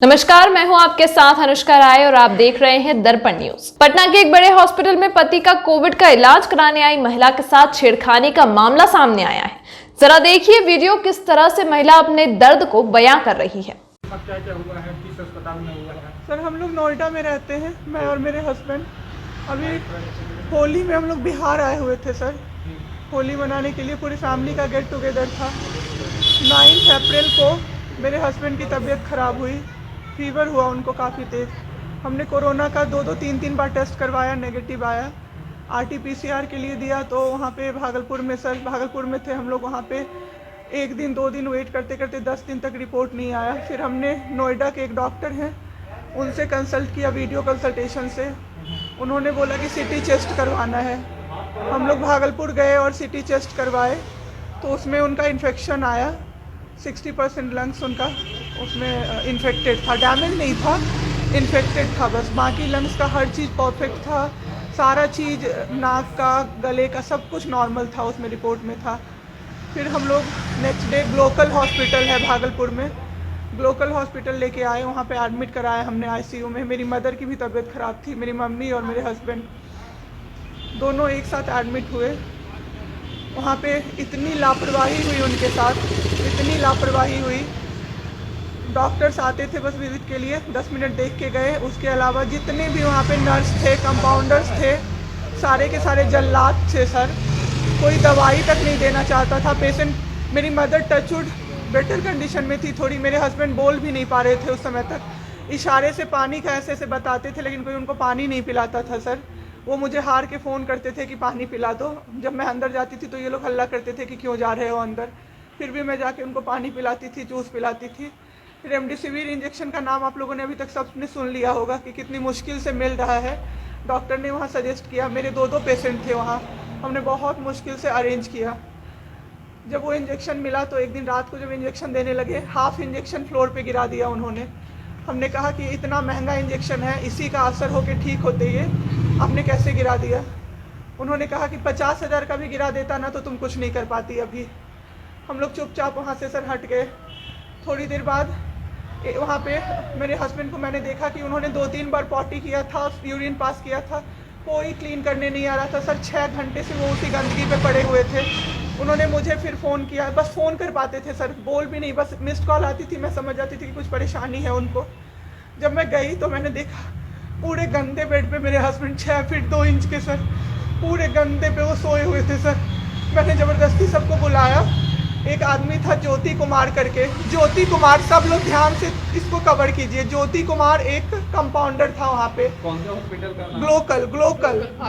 नमस्कार, मैं हूं आपके साथ अनुष्का राय और आप देख रहे हैं दर्पण न्यूज। पटना के एक बड़े हॉस्पिटल में पति का कोविड का इलाज कराने आई महिला के साथ छेड़खानी का मामला सामने आया है। जरा देखिए वीडियो, किस तरह से महिला अपने दर्द को बयां कर रही है। क्या हुआ है, किस अस्पताल में हुआ है? सर, हम लोग नोएडा में रहते हैं, मैं और मेरे हस्बैंड। अभी होली में हम लोग बिहार आए हुए थे सर। होली मनाने के लिए पूरी फैमिली का गेट टुगेदर था। 9 अप्रैल को मेरे हस्बैंड की तबीयत ख़राब हुई, फीवर हुआ उनको काफ़ी तेज़। हमने कोरोना का 2-3 बार टेस्ट करवाया, नेगेटिव आया। RT-PCR के लिए दिया तो वहाँ पे भागलपुर में थे हम लोग। वहाँ पे 1 दिन 2 दिन वेट करते करते 10 दिन तक रिपोर्ट नहीं आया। फिर हमने नोएडा के एक डॉक्टर हैं, उनसे कंसल्ट किया, वीडियो कंसल्टेशन से। उन्होंने बोला कि CT चेस्ट करवाना है। हम लोग भागलपुर गए और CT चेस्ट करवाए तो उसमें उनका इन्फेक्शन आया। 60% लंग्स उनका उसमें इन्फेक्टेड था, डैमेज नहीं था, इन्फेक्टेड था बस। बाकी लंग्स का हर चीज़ परफेक्ट था, सारा चीज़ नाक का, गले का सब कुछ नॉर्मल था, उसमें रिपोर्ट में था। फिर हम लोग नेक्स्ट डे ग्लोकल हॉस्पिटल है भागलपुर में, ग्लोकल हॉस्पिटल लेके आए। वहाँ पे एडमिट कराया हमने ICU में। मेरी मदर की भी तबीयत ख़राब थी, मेरी मम्मी और मेरे हस्बैंड दोनों एक साथ एडमिट हुए। वहाँ पे इतनी लापरवाही हुई उनके साथ, इतनी लापरवाही हुई। डॉक्टर्स आते थे बस विजिट के लिए, 10 मिनट देख के गए। उसके अलावा जितने भी वहाँ पे नर्स थे, कंपाउंडर्स थे, सारे के सारे जल्लाद थे सर। कोई दवाई तक नहीं देना चाहता था पेशेंट। मेरी मदर टचवुड बेटर कंडीशन में थी थोड़ी, मेरे हस्बैंड बोल भी नहीं पा रहे थे उस समय तक। इशारे से पानी का ऐसे बताते थे, लेकिन कोई उनको पानी नहीं पिलाता था सर। वो मुझे हार के फ़ोन करते थे कि पानी पिला दो। जब मैं अंदर जाती थी तो ये लोग हल्ला करते थे कि क्यों जा रहे हो अंदर। फिर भी मैं जाके उनको पानी पिलाती थी, जूस पिलाती थी। रेमडेसिविर इंजेक्शन का नाम आप लोगों ने अभी तक सबने सुन लिया होगा कि कितनी मुश्किल से मिल रहा है। डॉक्टर ने वहाँ सजेस्ट किया, मेरे 2 पेशेंट थे वहाँ, हमने बहुत मुश्किल से अरेंज किया। जब वो इंजेक्शन मिला तो एक दिन रात को जब इंजेक्शन देने लगे, हाफ इंजेक्शन फ्लोर पे गिरा दिया उन्होंने। हमने कहा कि इतना महंगा इंजेक्शन है, इसी का असर होके ठीक होते ये आपने कैसे गिरा दिया। उन्होंने कहा कि 50,000 का भी गिरा देता ना तो तुम कुछ नहीं कर पाती अभी। हम लोग चुपचाप वहाँ से सर हट गए। थोड़ी देर बाद वहाँ पे मेरे हस्बैंड को मैंने देखा कि उन्होंने 2-3 बार पॉटी किया था, यूरिन पास किया था, कोई क्लीन करने नहीं आ रहा था सर। 6 घंटे से वो उसी गंदगी पे पड़े हुए थे। उन्होंने मुझे फिर फ़ोन किया, बस फ़ोन कर पाते थे सर, बोल भी नहीं, बस मिस्ड कॉल आती थी, मैं समझ जाती थी कि कुछ परेशानी है उनको। जब मैं गई तो मैंने देखा पूरे गंदे बेड पे मेरे हस्बैंड 6 फीट 2 इंच के सर, पूरे गंदे पे वो सोए हुए थे सर। मैंने ज़बरदस्ती सबको बुलाया। एक आदमी था ज्योति कुमार करके, ज्योति कुमार, सब लोग ध्यान से इसको कवर कीजिए। ज्योति कुमार एक कंपाउंडर था वहाँ पे। कौन सा हॉस्पिटल का नाम?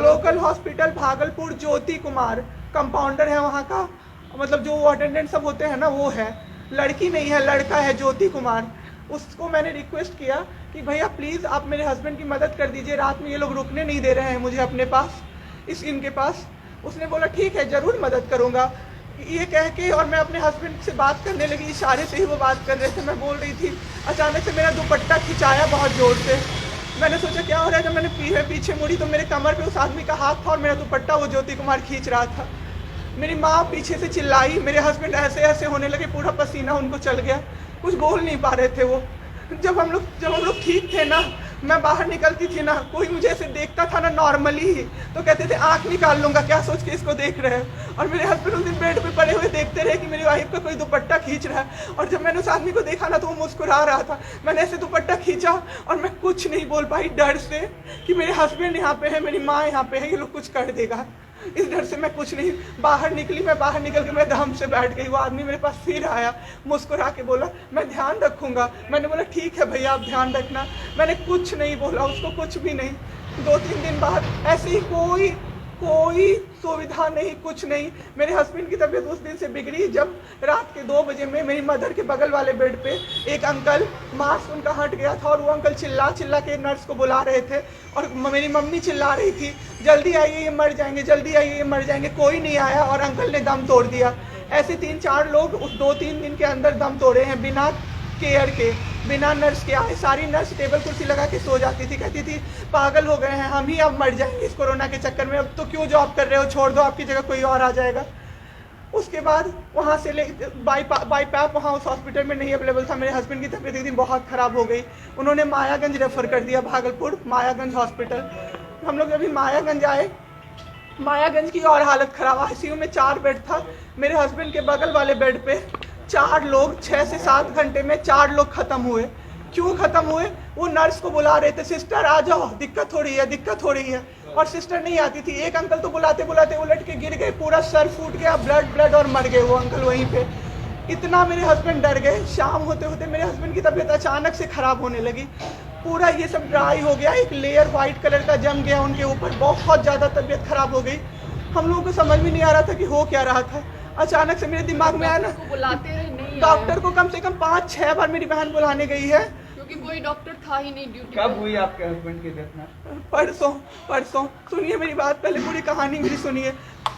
Glocal hospital Bhagalpur. Jyoti Kumar compounder है वहाँ का, मतलब जो अटेंडेंट सब होते हैं ना वो है, लड़की नहीं है, लड़का है ज्योति कुमार। उसको मैंने रिक्वेस्ट किया कि भैया प्लीज़ आप मेरे हस्बैंड की मदद कर दीजिए, रात में ये लोग रुकने नहीं दे रहे हैं मुझे अपने पास, इनके पास। उसने बोला ठीक है, ज़रूर मदद करूँगा, ये कह के, और मैं अपने हस्बैंड से बात करने लगी। इशारे से ही वो बात कर रहे थे, मैं बोल रही थी। अचानक से मेरा दुपट्टा खिंचाया बहुत ज़ोर से। मैंने सोचा क्या हो रहा है। जब मैंने पीछे मुड़ी तो मेरे कमर पे उस आदमी का हाथ था और मेरा दुपट्टा वो ज्योति कुमार खींच रहा था। मेरी माँ पीछे से चिल्लाई, मेरे हस्बैंड ऐसे ऐसे होने लगे, पूरा पसीना उनको चल गया, कुछ बोल नहीं पा रहे थे वो। जब हम लोग ठीक थे ना, मैं बाहर निकलती थी ना, कोई मुझे ऐसे देखता था ना नॉर्मली ही तो कहते थे आंख निकाल लूँगा, क्या सोच के इसको देख रहे हैं। और मेरे हस्बैंड उस दिन बेड पे पड़े हुए देखते रहे कि मेरी वाइफ का कोई दुपट्टा खींच रहा है। और जब मैंने उस आदमी को देखा ना तो वो मुस्कुरा रहा था। मैंने ऐसे दुपट्टा खींचा और मैं कुछ नहीं बोल पाई, डर से कि मेरे हस्बैंड यहाँ पे है, मेरी माँ यहाँ पे है, ये लोग कुछ कर देगा, इस डर से मैं कुछ नहीं बाहर निकली। मैं बाहर निकल के मैं धम से बैठ गई। वो आदमी मेरे पास फिर आया, मुस्कुरा के बोला मैं ध्यान रखूँगा। मैंने बोला ठीक है भैया आप ध्यान रखना। मैंने कुछ नहीं बोला उसको, कुछ भी नहीं। 2-3 दिन बाद ऐसे ही कोई सुविधा नहीं, कुछ नहीं। मेरे हस्बैंड की तबीयत उस दिन से बिगड़ी जब रात के 2 बजे में मेरी मदर के बगल वाले बेड पे एक अंकल, मास्क उनका हट गया था और वो अंकल चिल्ला के नर्स को बुला रहे थे। और मेरी मम्मी चिल्ला रही थी जल्दी आइए ये मर जाएंगे, जल्दी आइए ये मर जाएंगे। कोई नहीं आया और अंकल ने दम तोड़ दिया। ऐसे 3-4 लोग उस 2-3 दिन के अंदर दम तोड़े हैं, बिना केयर के, बिना नर्स के आए। सारी नर्स टेबल कुर्सी लगा के सो जाती थी, कहती थी पागल हो गए हैं हम ही, अब मर जाएंगे इस कोरोना के चक्कर में, अब तो क्यों जॉब कर रहे हो, छोड़ दो, आपकी जगह कोई और आ जाएगा। उसके बाद वहाँ से बाईपैप वहाँ उस हॉस्पिटल में नहीं अवेलेबल था। मेरे हस्बैंड की तबीयत एक दिन बहुत ख़राब हो गई, उन्होंने मायागंज रेफ़र कर दिया, भागलपुर मायागंज हॉस्पिटल। हम लोग अभी मायागंज आए, मायागंज की और हालत ख़राब, आईसीयू में 4 बेड था। मेरे हस्बैंड के बगल वाले बेड पे 4 लोग 6 से 7 घंटे में 4 लोग ख़त्म हुए। क्यों ख़त्म हुए? वो नर्स को बुला रहे थे, सिस्टर आ जाओ, दिक्कत हो रही है, दिक्कत हो रही है, और सिस्टर नहीं आती थी। एक अंकल तो बुलाते बुलाते उलट के गिर गए, पूरा सर फूट गया, ब्लड और मर गए वो अंकल वहीं पे। इतना मेरे हस्बैंड डर गए। शाम होते होते मेरे हस्बैंड की तबीयत अचानक से ख़राब होने लगी, पूरा ये सब ड्राई हो गया, एक लेयर वाइट कलर का जम गया उनके ऊपर, बहुत ज़्यादा तबीयत ख़राब हो गई। हम लोगों को समझ में नहीं आ रहा था कि हो क्या रहा था। अचानक से मेरे दिमाग में आया ना, बुलाते नहीं, डॉक्टर को कम से कम 5-6 बार मेरी बहन बुलाने गई है, क्योंकि कोई डॉक्टर था ही नहीं ड्यूटी। कब हुई आपके हस्बैंड की डेथ? परसों सुनिए मेरी बात, पहले पूरी कहानी मेरी सुनिए।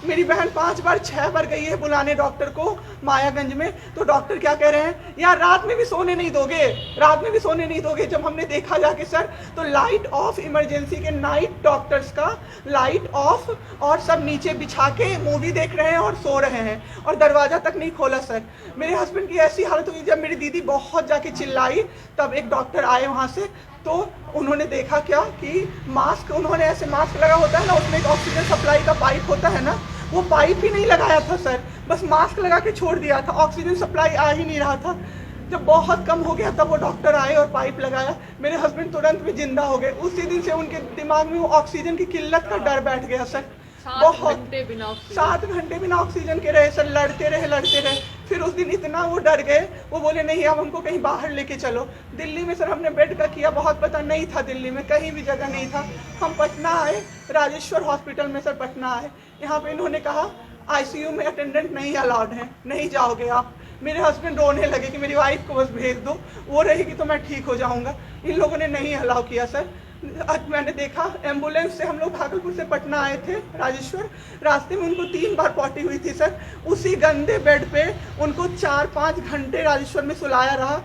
मेरी बहन 5 बार 6 बार गई है बुलाने डॉक्टर को मायागंज में, तो डॉक्टर क्या कह रहे हैं, यार रात में भी सोने नहीं दोगे, रात में भी सोने नहीं दोगे। जब हमने देखा जाके सर, तो लाइट ऑफ, इमरजेंसी के नाइट डॉक्टर्स का लाइट ऑफ, और सब नीचे बिछा के मूवी देख रहे हैं और सो रहे हैं, और दरवाज़ा तक नहीं खोला सर। मेरे हस्बैंड की ऐसी हालत हुई, जब मेरी दीदी बहुत जाके चिल्लाई, तब एक डॉक्टर आए वहाँ से, तो उन्होंने देखा क्या कि मास्क, उन्होंने ऐसे मास्क लगा होता है ना, उसमें एक ऑक्सीजन सप्लाई का पाइप होता है ना, वो पाइप ही नहीं लगाया था सर, बस मास्क लगा के छोड़ दिया था, ऑक्सीजन सप्लाई आ ही नहीं रहा था। जब बहुत कम हो गया तब वो डॉक्टर आए और पाइप लगाया, मेरे हस्बैंड तुरंत में जिंदा हो गए। उसी दिन से उनके दिमाग में वो ऑक्सीजन की किल्लत का डर बैठ गया सर। 7 घंटे बिना ऑक्सीजन, 7 घंटे बिना ऑक्सीजन के रहे सर, लड़ते रहे। फिर उस दिन इतना वो डर गए, वो बोले नहीं अब हमको कहीं बाहर लेके चलो। दिल्ली में सर हमने बेड का किया, बहुत पता नहीं था, दिल्ली में कहीं भी जगह नहीं था। हम पटना आए, राजेश्वर हॉस्पिटल में सर पटना आए। यहाँ पे इन्होंने कहा आईसीयू में अटेंडेंट नहीं अलाउड है, नहीं जाओगे आप। मेरे हस्बैंड रोने लगे कि मेरी वाइफ को बस भेज दो, वो रहेगी तो मैं ठीक हो जाऊँगा। इन लोगों ने नहीं अलाउ किया सर। आज मैंने देखा, एम्बुलेंस से हम लोग भागलपुर से पटना आए थे राजेश्वर, रास्ते में उनको 3 बार पॉटी हुई थी सर। उसी गंदे बेड पे उनको 4-5 घंटे राजेश्वर में सुलाया रहा।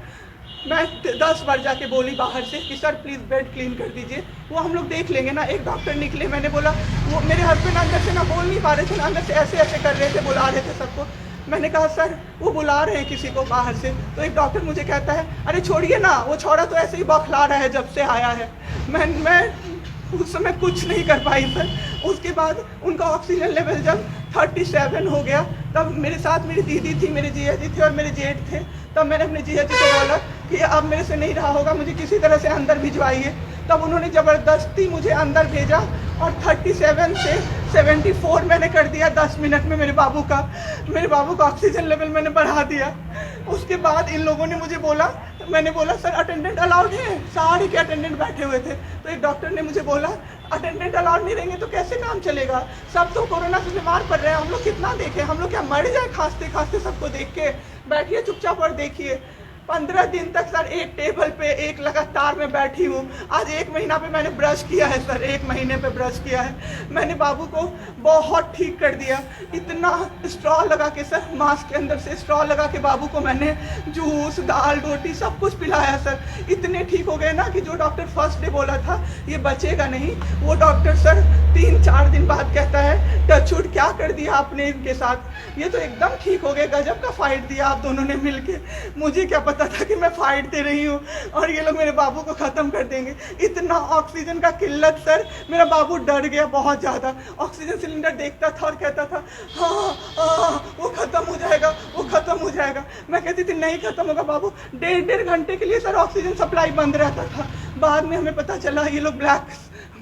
मैं 10 बार जाके बोली बाहर से कि सर प्लीज़ बेड क्लीन कर दीजिए, वो हम लोग देख लेंगे ना। एक डॉक्टर निकले, मैंने बोला, वो मेरे हस्बैंड अंदर से ना बोल नहीं पा रहे थे, अंदर से ऐसे ऐसे कर रहे थे, बुला रहे थे सबको। मैंने कहा सर वो बुला रहे हैं किसी को बाहर से, तो एक डॉक्टर मुझे कहता है अरे छोड़िए ना, वो छोड़ा तो ऐसे ही बौखला रहा है जब से आया है। मैं उस समय कुछ नहीं कर पाई सर। उसके बाद उनका ऑक्सीजन लेवल जब 37 हो गया, तब मेरे साथ मेरी दीदी थी, मेरे जीजा जी थे और मेरे जेठ थे। तब मैंने अपने जीजा जी को बोला कि अब मेरे से नहीं रहा होगा, मुझे किसी तरह से अंदर भिजवाइए। तब उन्होंने ज़बरदस्ती मुझे अंदर भेजा और 37 से 74 मैंने कर दिया 10 मिनट में। मेरे बाबू का ऑक्सीजन लेवल मैंने बढ़ा दिया। उसके बाद इन लोगों ने मुझे बोला, मैंने बोला सर अटेंडेंट अलाउड है, सारे के अटेंडेंट बैठे हुए थे। तो एक डॉक्टर ने मुझे बोला अटेंडेंट अलाउड नहीं रहेंगे तो कैसे काम चलेगा, सब तो कोरोना से बीमार पड़ रहे हैं, हम लोग कितना देखें, हम लोग क्या मर जाए खांसते खांसते सबको देख के। बैठिए चुपचाप और देखिए। 15 दिन तक सर एक टेबल पे एक लगातार मैं बैठी हूँ। आज 1 महीना पे मैंने ब्रश किया है सर, 1 महीने पे ब्रश किया है मैंने। बाबू को बहुत ठीक कर दिया। इतना स्ट्रॉ लगा के सर, मास्क के अंदर से स्ट्रॉ लगा के बाबू को मैंने जूस, दाल, रोटी सब कुछ पिलाया सर। इतने ठीक हो गए ना कि जो डॉक्टर फर्स्ट डे बोला था ये बचेगा नहीं, वो डॉक्टर सर 3-4 दिन बाद कहता है टचवुड क्या कर दिया आपने इनके साथ, ये तो एकदम ठीक हो गए। गजब का फाइट दिया आप दोनों ने मिलके। मुझे क्या पता था कि मैं फाइट दे रही हूँ और ये लोग मेरे बाबू को ख़त्म कर देंगे। इतना ऑक्सीजन का किल्लत सर, मेरा बाबू डर गया बहुत ज़्यादा। ऑक्सीजन सिलेंडर देखता था और कहता था हाँ वो ख़त्म हो जाएगा, वो ख़त्म हो जाएगा। मैं कहती थी नहीं ख़त्म होगा बाबू। 1.5 घंटे के लिए सर ऑक्सीजन सप्लाई बंद रहता था। बाद में हमें पता चला ये लोग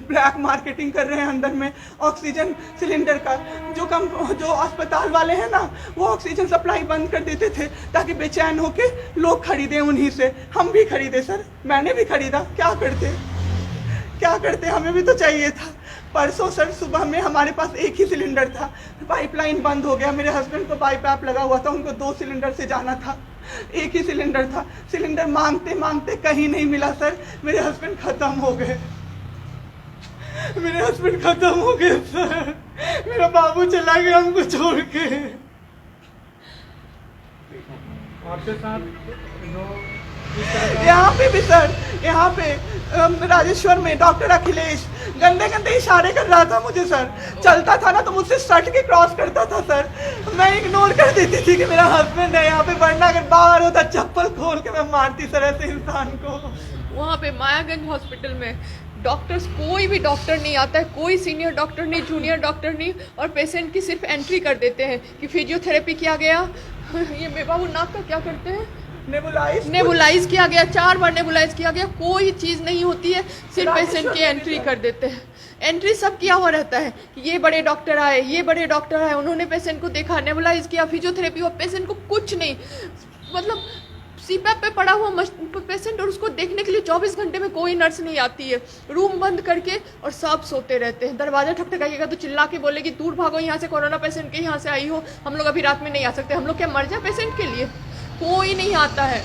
ब्लैक मार्केटिंग कर रहे हैं अंदर में ऑक्सीजन सिलेंडर का। जो अस्पताल वाले हैं ना, वो ऑक्सीजन सप्लाई बंद कर देते थे ताकि बेचैन होके लोग खरीदें उन्हीं से। हम भी खरीदे सर, मैंने भी खरीदा। क्या करते हमें भी तो चाहिए था। परसों सर सुबह में हमारे पास एक ही सिलेंडर था, पाइपलाइन बंद हो गया। मेरे हस्बैंड को बाईपैप लगा हुआ था, उनको 2 सिलेंडर से जाना था, एक ही सिलेंडर था। सिलेंडर मांगते मांगते कहीं नहीं मिला सर, मेरे हस्बैंड ख़त्म हो गए। सर, मेरा बाबू चला गया हमको छोड़ के। आपके साथ जो यहाँ पे भी सर, यहाँ पे राजेश्वर में डॉक्टर अखिलेश गंदे गंदे इशारे कर रहा था मुझे सर। चलता था ना तो मुझसे सट के क्रॉस करता था सर। मैं इग्नोर कर देती थी कि मेरा हस्बैंड है यहाँ पे, वरना अगर बाहर होता चप्पल खोल के मैं मारती सर ऐसे इंसान को। वहाँ पे मायागंज हॉस्पिटल में डॉक्टर्स, कोई भी डॉक्टर नहीं आता है, कोई सीनियर डॉक्टर नहीं, जूनियर डॉक्टर नहीं, और पेशेंट की सिर्फ एंट्री कर देते हैं कि फिजियोथेरेपी किया गया। ये मेरे बाबू नाक का क्या करते हैं, नेबुलाइज किया गया, 4 बार नेबुलाइज किया गया, कोई चीज़ नहीं होती है, सिर्फ पेशेंट की एंट्री कर देते हैं। एंट्री सब किया हुआ रहता है कि ये बड़े डॉक्टर आए, ये बड़े डॉक्टर आए, उन्होंने पेशेंट को देखा, नेबुलाइज किया, फिजियोथेरेपी हुआ, पेशेंट को कुछ नहीं, मतलब सीपैप पे पड़ा हुआ पेशेंट, और उसको देखने के लिए 24 घंटे में कोई नर्स नहीं आती है, रूम बंद करके, और सब सोते रहते हैं। दरवाजा ठकठकाइएगा तो चिल्ला के बोलेगी दूर भागो यहाँ से, कोरोना पेशेंट के यहाँ से आई हो, हम लोग अभी रात में नहीं आ सकते। हम लोग क्या मर जाए पेशेंट के लिए? कोई नहीं आता है,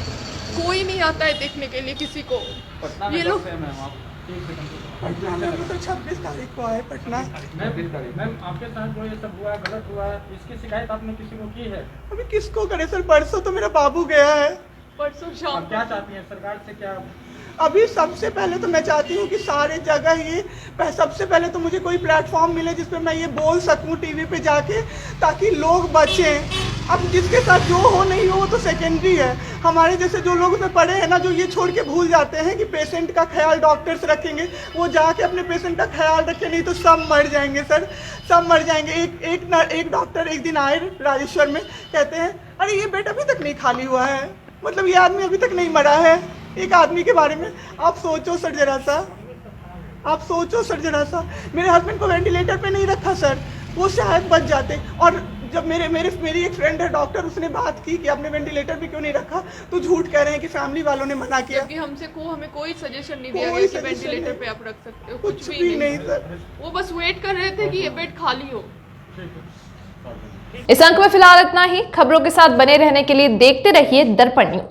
कोई नहीं आता है देखने के लिए किसी को। ये लोग पटना में तो 26 तारीख को आए पटना। मैम आपके साथ जो ये सब हुआ गलत हुआ, इसकी शिकायत आपने किसी को की है? अभी किसको करे सर, परसों तो मेरा बाबू गया है। परसों शाम आप क्या चाहती हैं सरकार से? क्या अभी सबसे पहले तो मैं चाहती हूँ कि सारे जगह ये सबसे पहले तो मुझे कोई प्लेटफॉर्म मिले जिस पे मैं ये बोल सकूँ टीवी पे जाके, ताकि लोग बचें। अब जिसके साथ जो हो नहीं हो वो तो सेकेंडरी है। हमारे जैसे जो लोग उसमें पड़े हैं ना, जो ये छोड़ के भूल जाते हैं कि पेशेंट का ख्याल डॉक्टर्स रखेंगे, वो जाके अपने पेशेंट का ख्याल रखें, नहीं तो सब मर जाएंगे सर, सब मर जाएंगे। एक डॉक्टर एक दिन आए राजेश्वर में, कहते हैं अरे ये बेड अभी तक नहीं खाली हुआ है, मतलब ये आदमी अभी तक नहीं मरा है। एक आदमी के बारे में आप सोचो सर जरा सा, आप सोचो सर जरा सा। मेरे हस्बैंड को वेंटिलेटर पे नहीं रखा सर, वो शायद बच जाते। और जब मेरी एक फ्रेंड है डॉक्टर, उसने बात की कि आपने वेंटिलेटर पे क्यों नहीं रखा, तो झूठ कह रहे हैं कि फैमिली वालों ने मना किया। कि हमें कोई सजेशन नहीं दिया गया कि वेंटिलेटर पे आप रख सकते हो, कुछ भी नहीं सर। वो बस वेट कर रहे थे कि ये बेड खाली हो। इस अंक में फिलहाल इतना ही। खबरों के साथ बने रहने के लिए देखते रहिए दर्पण न्यूज।